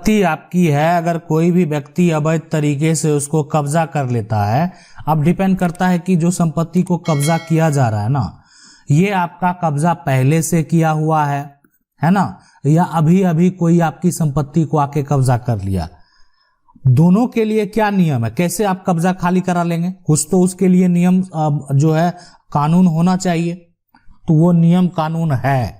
संपत्ति आपकी है, अगर कोई भी व्यक्ति अवैध तरीके से उसको कब्जा कर लेता है, अब डिपेंड करता है कि जो संपत्ति को कब्जा किया जा रहा है ना, ये आपका कब्जा पहले से किया हुआ है ना, या अभी अभी कोई आपकी संपत्ति को आके कब्जा कर लिया। दोनों के लिए क्या नियम है, कैसे आप कब्जा खाली करा लेंगे, कुछ तो उसके लिए नियम जो है कानून होना चाहिए, तो वो नियम कानून है।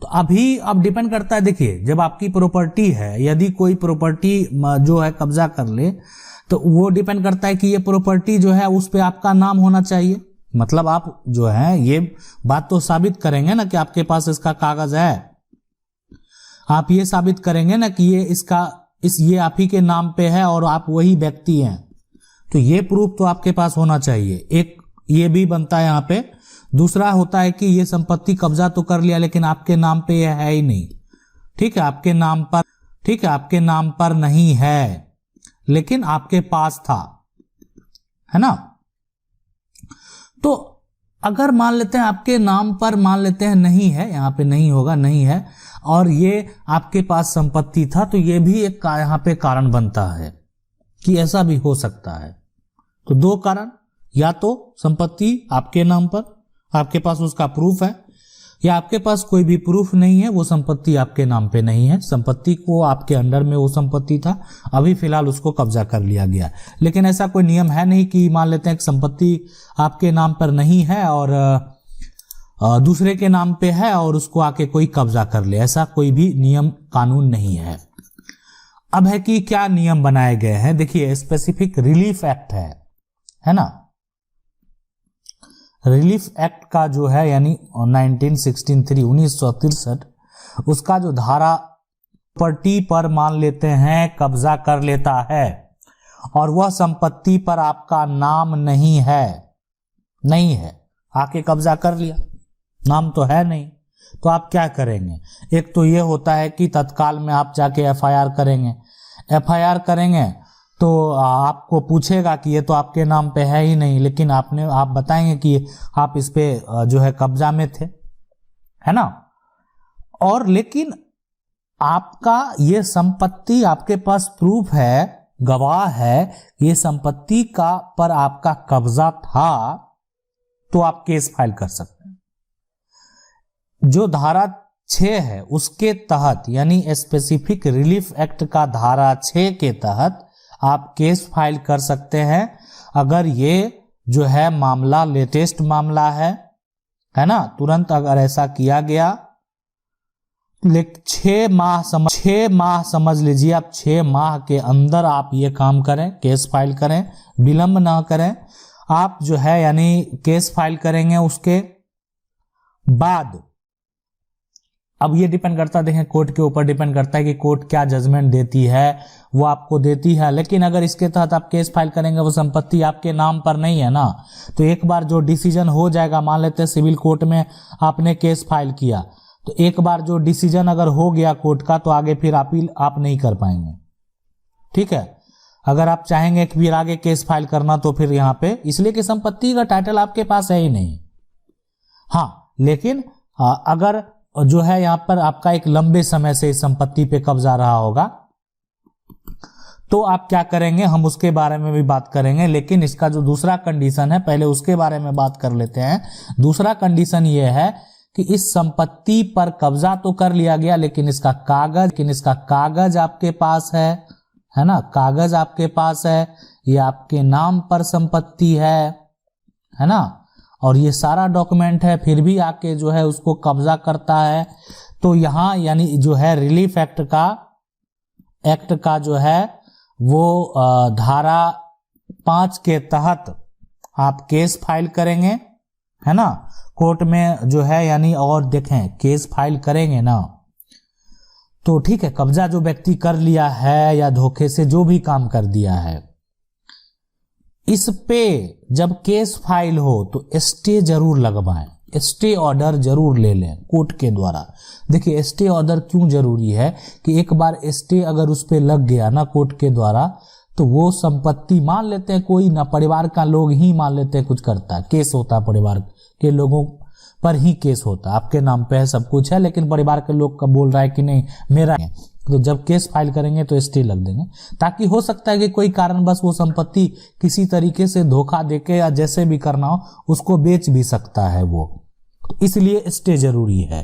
तो अभी अब डिपेंड करता है, देखिए जब आपकी प्रॉपर्टी है, यदि कोई प्रॉपर्टी जो है कब्जा कर ले, तो वो डिपेंड करता है कि ये प्रॉपर्टी जो है उस पे आपका नाम होना चाहिए। मतलब आप जो है ये बात तो साबित करेंगे ना कि आपके पास इसका कागज है, आप ये साबित करेंगे ना कि ये आप ही के नाम पे है और आप वही व्यक्ति हैं, तो ये प्रूफ तो आपके पास होना चाहिए। एक ये भी बनता है यहाँ पे। दूसरा होता है कि ये संपत्ति कब्जा तो कर लिया लेकिन आपके नाम पे यह है ही नहीं, ठीक है, आपके नाम पर नहीं है, लेकिन आपके पास था, है ना। तो अगर मान लेते हैं आपके नाम पर, मान लेते हैं नहीं है, यहाँ पे नहीं होगा, नहीं है, और ये आपके पास संपत्ति था, तो ये भी एक यहाँ पे कारण बनता है कि ऐसा भी हो सकता है। तो दो कारण, या तो संपत्ति आपके नाम पर, आपके पास उसका प्रूफ है, या आपके पास कोई भी प्रूफ नहीं है, वो संपत्ति आपके नाम पे नहीं है, संपत्ति को आपके अंडर में वो संपत्ति था, अभी फिलहाल उसको कब्जा कर लिया गया। लेकिन ऐसा कोई नियम है नहीं कि मान लेते हैं कि संपत्ति आपके नाम पर नहीं है और दूसरे के नाम पे है और उसको आके कोई कब्जा कर ले, ऐसा कोई भी नियम कानून नहीं है। अब है कि क्या नियम बनाए गए हैं, देखिए स्पेसिफिक रिलीफ एक्ट है ना। रिलीफ एक्ट का जो है यानी 1963 उसका जो धारा प्रॉपर्टी पर मान लेते हैं कब्जा कर लेता है और वह संपत्ति पर आपका नाम नहीं है, आके कब्जा कर लिया, नाम तो है नहीं, तो आप क्या करेंगे। एक तो ये होता है कि तत्काल में आप जाके एफआईआर करेंगे तो आपको पूछेगा कि ये तो आपके नाम पे है ही नहीं, लेकिन आप बताएंगे कि आप इस पे जो है कब्जा में थे, है ना। और लेकिन आपका ये संपत्ति, आपके पास प्रूफ है, गवाह है, ये संपत्ति का पर आपका कब्जा था, तो आप केस फाइल कर सकते हैं। जो धारा 6 है उसके तहत, यानी स्पेसिफिक रिलीफ एक्ट का धारा 6 के तहत आप केस फाइल कर सकते हैं। अगर ये जो है मामला लेटेस्ट मामला है ना, तुरंत अगर ऐसा किया गया, लेकिन 6 माह समझ लीजिए आप, 6 माह के अंदर आप ये काम करें, केस फाइल करें, विलंब ना करें। आप जो है यानी केस फाइल करेंगे, उसके बाद अब ये डिपेंड करता है, देखें कोर्ट के ऊपर डिपेंड करता है कि कोर्ट क्या जजमेंट देती है, वो आपको देती है। लेकिन अगर इसके तहत आप केस फाइल करेंगे, वो संपत्ति आपके नाम पर नहीं है ना, तो एक बार जो डिसीजन हो जाएगा, मान लेते हैं सिविल कोर्ट में आपने केस फाइल किया, तो एक बार जो डिसीजन अगर हो गया कोर्ट का, तो आगे फिर अपील आप नहीं कर पाएंगे, ठीक है। अगर आप चाहेंगे कि फिर आगे केस फाइल करना, तो फिर यहाँ पे, इसलिए कि संपत्ति का टाइटल आपके पास है ही नहीं। हाँ, लेकिन अगर जो है यहाँ पर आपका एक लंबे समय से इस संपत्ति पे कब्जा रहा होगा, तो आप क्या करेंगे, हम उसके बारे में भी बात करेंगे। लेकिन इसका जो दूसरा कंडीशन है, पहले उसके बारे में बात कर लेते हैं। दूसरा कंडीशन ये है कि इस संपत्ति पर कब्जा तो कर लिया गया, लेकिन इसका कागज आपके पास है ना, कागज आपके पास है, ये आपके नाम पर संपत्ति है ना, और ये सारा डॉक्यूमेंट है, फिर भी आके जो है उसको कब्जा करता है। तो यहाँ यानी जो है रिलीफ एक्ट का जो है वो धारा 5 के तहत आप केस फाइल करेंगे, है ना, कोर्ट में जो है यानी। और देखें, केस फाइल करेंगे ना, तो ठीक है, कब्जा जो व्यक्ति कर लिया है या धोखे से जो भी काम कर दिया है, इस पे जब केस फाइल हो तो स्टे जरूर लगवाएं, स्टे ऑर्डर जरूर ले लें कोर्ट के द्वारा। देखिए स्टे ऑर्डर क्यों जरूरी है कि एक बार स्टे अगर उस पे लग गया ना कोर्ट के द्वारा, तो वो संपत्ति, मान लेते हैं कोई ना परिवार का लोग ही मान लेते हैं कुछ करता है, केस होता है परिवार के लोगों पर ही केस होता है। आपके नाम पे है, सब कुछ है, लेकिन परिवार के लोग का बोल रहा है कि नहीं मेरा है, तो जब केस फाइल करेंगे तो स्टे लग देंगे, ताकि हो सकता है कि कोई कारणवश वो संपत्ति किसी तरीके से धोखा देके या जैसे भी करना हो उसको बेच भी सकता है वो, तो इसलिए स्टे जरूरी है।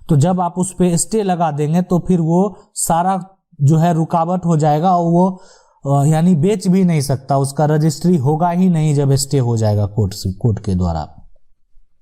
तो जब आप उस पे स्टे लगा देंगे तो फिर वो सारा जो है रुकावट हो जाएगा और वो यानी बेच भी नहीं सकता, उसका रजिस्ट्री होगा ही नहीं जब स्टे हो जाएगा कोर्ट के द्वारा।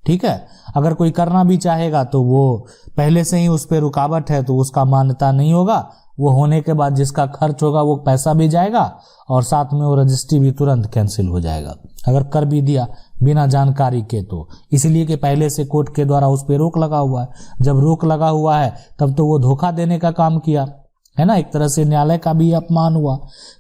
ठीक है, अगर कोई करना भी चाहेगा तो वो पहले से ही उस पर रुकावट है तो उसका मान्यता नहीं होगा, वो होने के बाद जिसका खर्च होगा वो पैसा भी जाएगा और साथ में वो रजिस्ट्री भी तुरंत कैंसिल हो जाएगा अगर कर भी दिया बिना जानकारी के। तो इसलिए कि पहले से कोर्ट के द्वारा उस पर रोक लगा हुआ है। जब रोक लगा हुआ है तब तो वो धोखा देने का काम किया है ना, एक तरह से न्यायालय का भी अपमान हुआ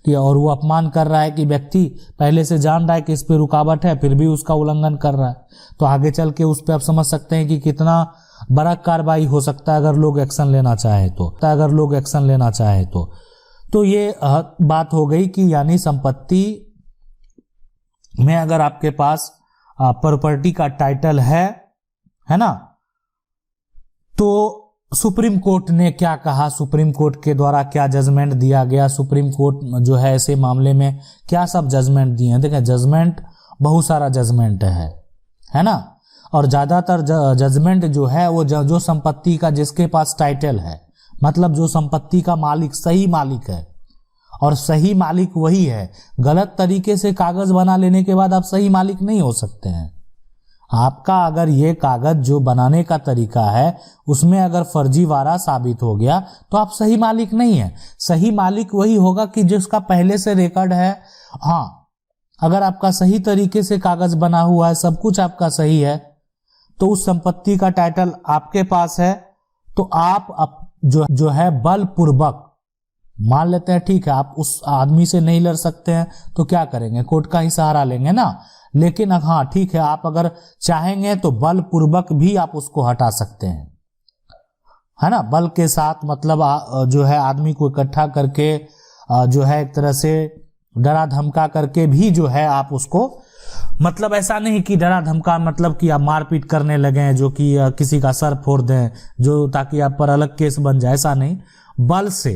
कि, और वो अपमान कर रहा है कि व्यक्ति पहले से जान रहा है कि इस पे रुकावट है फिर भी उसका उल्लंघन कर रहा है। तो आगे चल के उस पे आप समझ सकते हैं कि कितना बड़ा कार्रवाई हो सकता है अगर लोग एक्शन लेना चाहे तो ये बात हो गई कि यानी संपत्ति में अगर आपके पास प्रॉपर्टी का टाइटल है ना, तो सुप्रीम कोर्ट ने क्या कहा, सुप्रीम कोर्ट के द्वारा क्या जजमेंट दिया गया, सुप्रीम कोर्ट जो है ऐसे मामले में क्या सब जजमेंट दिए हैं। देखें, जजमेंट बहुत सारा जजमेंट है ना, और ज्यादातर जजमेंट जो है वो जो संपत्ति का जिसके पास टाइटल है, मतलब जो संपत्ति का मालिक सही मालिक है, और सही मालिक वही है। गलत तरीके से कागज बना लेने के बाद आप सही मालिक नहीं हो सकते हैं। आपका अगर ये कागज जो बनाने का तरीका है उसमें अगर फर्जीवाड़ा साबित हो गया तो आप सही मालिक नहीं है। सही मालिक वही होगा कि जिसका पहले से रिकॉर्ड है। हाँ, अगर आपका सही तरीके से कागज बना हुआ है, सब कुछ आपका सही है, तो उस संपत्ति का टाइटल आपके पास है, तो आप जो है बलपूर्वक मान लेते हैं, ठीक है आप उस आदमी से नहीं लड़ सकते हैं तो क्या करेंगे, कोर्ट का ही सहारा लेंगे ना। लेकिन हाँ ठीक है, आप अगर चाहेंगे तो बलपूर्वक भी आप उसको हटा सकते हैं, है ना, बल के साथ, मतलब जो है आदमी को इकट्ठा करके जो है एक तरह से डरा धमका करके भी जो है आप उसको, मतलब ऐसा नहीं कि डरा धमका मतलब कि आप मारपीट करने लगे जो कि किसी का सर फोड़ दें जो ताकि आप पर अलग केस बन जाए, ऐसा नहीं, बल से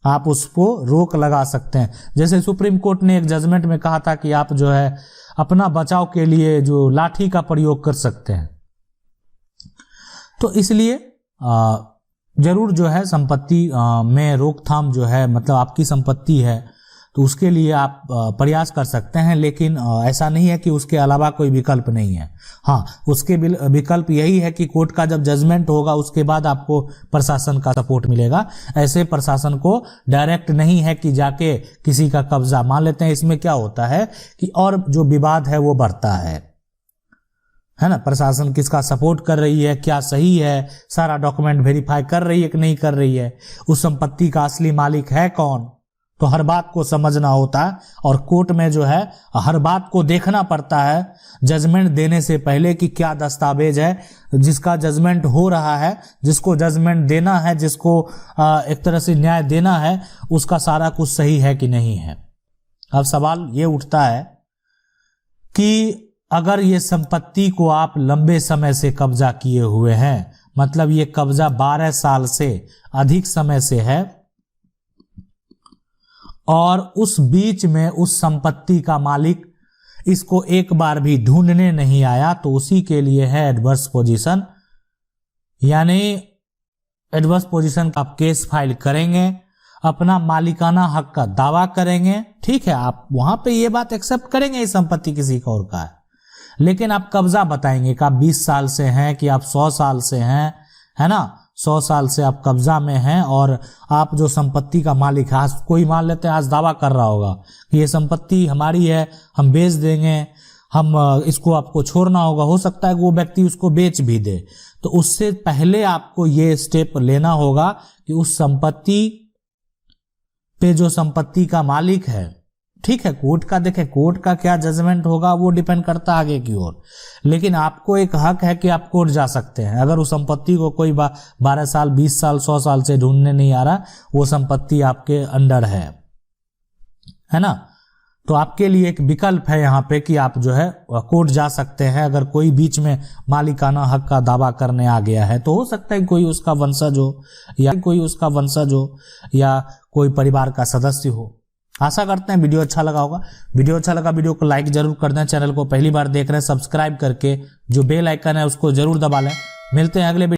आप उसको रोक लगा सकते हैं। जैसे सुप्रीम कोर्ट ने एक जजमेंट में कहा था कि आप जो है अपना बचाव के लिए जो लाठी का प्रयोग कर सकते हैं। तो इसलिए जरूर जो है संपत्ति में रोकथाम जो है, मतलब आपकी संपत्ति है तो उसके लिए आप प्रयास कर सकते हैं, लेकिन ऐसा नहीं है कि उसके अलावा कोई विकल्प नहीं है। हाँ, उसके विकल्प यही है कि कोर्ट का जब जजमेंट होगा उसके बाद आपको प्रशासन का सपोर्ट मिलेगा। ऐसे प्रशासन को डायरेक्ट नहीं है कि जाके किसी का कब्जा मान लेते हैं। इसमें क्या होता है कि और जो विवाद है वो बढ़ता है ना, प्रशासन किसका सपोर्ट कर रही है, क्या सही है, सारा डॉक्यूमेंट वेरीफाई कर रही है कि नहीं कर रही है, उस संपत्ति का असली मालिक है कौन, तो हर बात को समझना होता है। और कोर्ट में जो है हर बात को देखना पड़ता है जजमेंट देने से पहले कि क्या दस्तावेज है, जिसका जजमेंट हो रहा है, जिसको जजमेंट देना है, जिसको एक तरह से न्याय देना है, उसका सारा कुछ सही है कि नहीं है। अब सवाल ये उठता है कि अगर ये संपत्ति को आप लंबे समय से कब्जा किए हुए हैं, मतलब ये कब्जा 12 साल से अधिक समय से है, और उस बीच में उस संपत्ति का मालिक इसको एक बार भी ढूंढने नहीं आया, तो उसी के लिए है एडवर्स पोजीशन। यानी एडवर्स पोजीशन का आप केस फाइल करेंगे, अपना मालिकाना हक का दावा करेंगे, ठीक है, आप वहां पे ये बात एक्सेप्ट करेंगे इस संपत्ति किसी का और का है, लेकिन आप कब्जा बताएंगे कि आप 20 साल से हैं कि आप 100 साल से हैं, है ना, 100 साल से आप कब्जा में हैं और आप जो संपत्ति का मालिक है, आज कोई मान लेते हैं आज दावा कर रहा होगा कि ये संपत्ति हमारी है, हम बेच देंगे, हम इसको आपको छोड़ना होगा, हो सकता है कि वो व्यक्ति उसको बेच भी दे। तो उससे पहले आपको ये स्टेप लेना होगा कि उस संपत्ति पे जो संपत्ति का मालिक है, ठीक है, कोर्ट का देखें, कोर्ट का क्या जजमेंट होगा वो डिपेंड करता है आगे की ओर, लेकिन आपको एक हक है कि आप कोर्ट जा सकते हैं। अगर उस संपत्ति को कोई 12 साल 20 साल 100 साल से ढूंढने नहीं आ रहा, वो संपत्ति आपके अंडर है ना, तो आपके लिए एक विकल्प है यहाँ पे कि आप जो है कोर्ट जा सकते हैं। अगर कोई बीच में मालिकाना हक का दावा करने आ गया है तो हो सकता है कोई उसका वंशज हो या कोई परिवार का सदस्य हो। आशा करते हैं वीडियो अच्छा लगा होगा। वीडियो को लाइक जरूर कर दें। चैनल को पहली बार देख रहे हैं सब्सक्राइब करके जो बेल आइकन है उसको जरूर दबा लें। मिलते हैं अगले